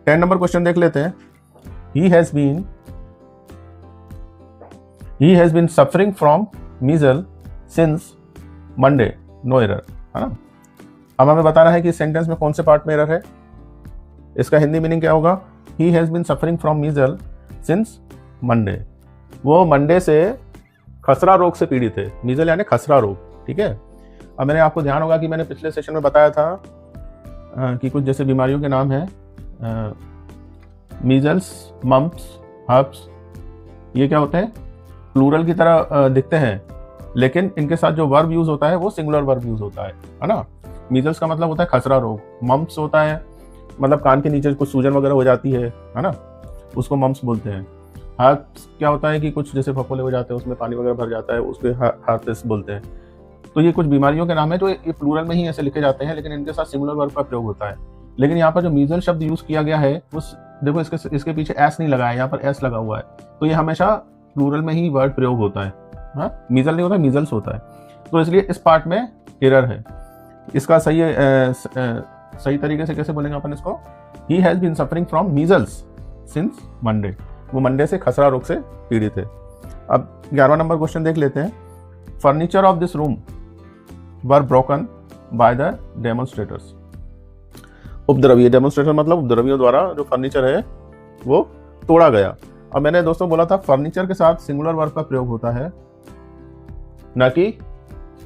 10 number question देख लेते हैं। He has been suffering from measles since Monday, no error, है ना। अब हमें बताना है कि सेंटेंस में कौन से पार्ट में एरर है। इसका हिंदी मीनिंग क्या होगा? He has been suffering from measles since Monday, वो मंडे से खसरा रोग से पीड़ित है। मीजल यानी खसरा रोग, ठीक है। अब मैंने आपको ध्यान होगा कि मैंने पिछले सेशन में बताया था कि कुछ जैसे बीमारियों के नाम है, मीजल्स, मम्प्स, हर्प्स, ये क्या होते हैं? प्लूरल की तरह दिखते हैं, लेकिन इनके साथ जो वर्ब यूज होता है वो सिंगुलर वर्ब यूज होता है ना। मीजल्स का मतलब होता है खसरा रोग, मम्प्स होता है मतलब कान के नीचे कुछ सूजन वगैरह हो जाती है ना, उसको मम्प्स बोलते हैं। हर्प्स क्या होता है कि कुछ जैसे फफोले हो जाते हैं, उसमें पानी वगैरह भर जाता है, उसको हर्प्स बोलते हैं। तो ये कुछ बीमारियों के नाम है, तो ये प्लूरल में ही ऐसे लिखे जाते हैं, लेकिन इनके साथ सिंगुलर वर्ब का प्रयोग होता है। लेकिन यहाँ पर जो मीजल शब्द यूज किया गया है उस देखो इसके पीछे एस नहीं लगा है, यहाँ पर एस लगा हुआ है, तो ये हमेशा प्लूरल में ही वर्ड प्रयोग होता है। हाँ, मीजल नहीं होता, मीजल्स होता है, तो इसलिए इस पार्ट में एरर है। इसका सही तरीके से कैसे बोलेंगे अपन इसको? He has been suffering from measles since Monday, वो मंडे से खसरा रोग से पीड़ित है। अब 11वां नंबर क्वेश्चन देख लेते हैं। Furniture of this room were broken by the demonstrators. उपद्रवी, डेमोन्स्ट्रेटर मतलब उपद्रवियों द्वारा जो फर्नीचर है वो तोड़ा गया। अब मैंने दोस्तों बोला था फर्नीचर के साथ सिंगुलर वर्ब का प्रयोग होता है, ना कि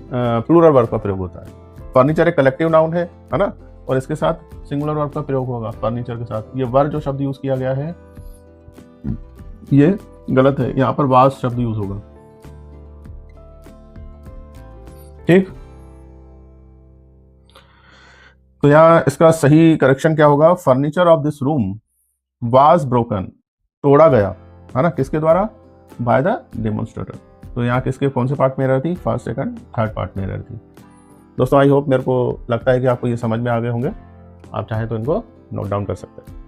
प्लूरल वर्ब का प्रयोग होता है। फर्नीचर एक कलेक्टिव नाउन है ना, और इसके साथ सिंगुलर वर्ब का प्रयोग होगा फर्नीचर के साथ। ये वर्ब जो शब्द यूज किया गया है ये गलत है, यहाँ पर वाज शब्द यूज होगा, ठीक। तो यहाँ इसका सही करेक्शन क्या होगा? Furniture of this room was broken, तोड़ा गया, है ना, किसके द्वारा? By the demonstrator. तो यहाँ किसके कौन से पार्ट में एरर थी? फर्स्ट, सेकंड, थर्ड पार्ट में एरर थी। दोस्तों आई होप, मेरे को लगता है कि आपको ये समझ में आ गए होंगे। आप चाहें तो इनको नोट डाउन कर सकते हैं।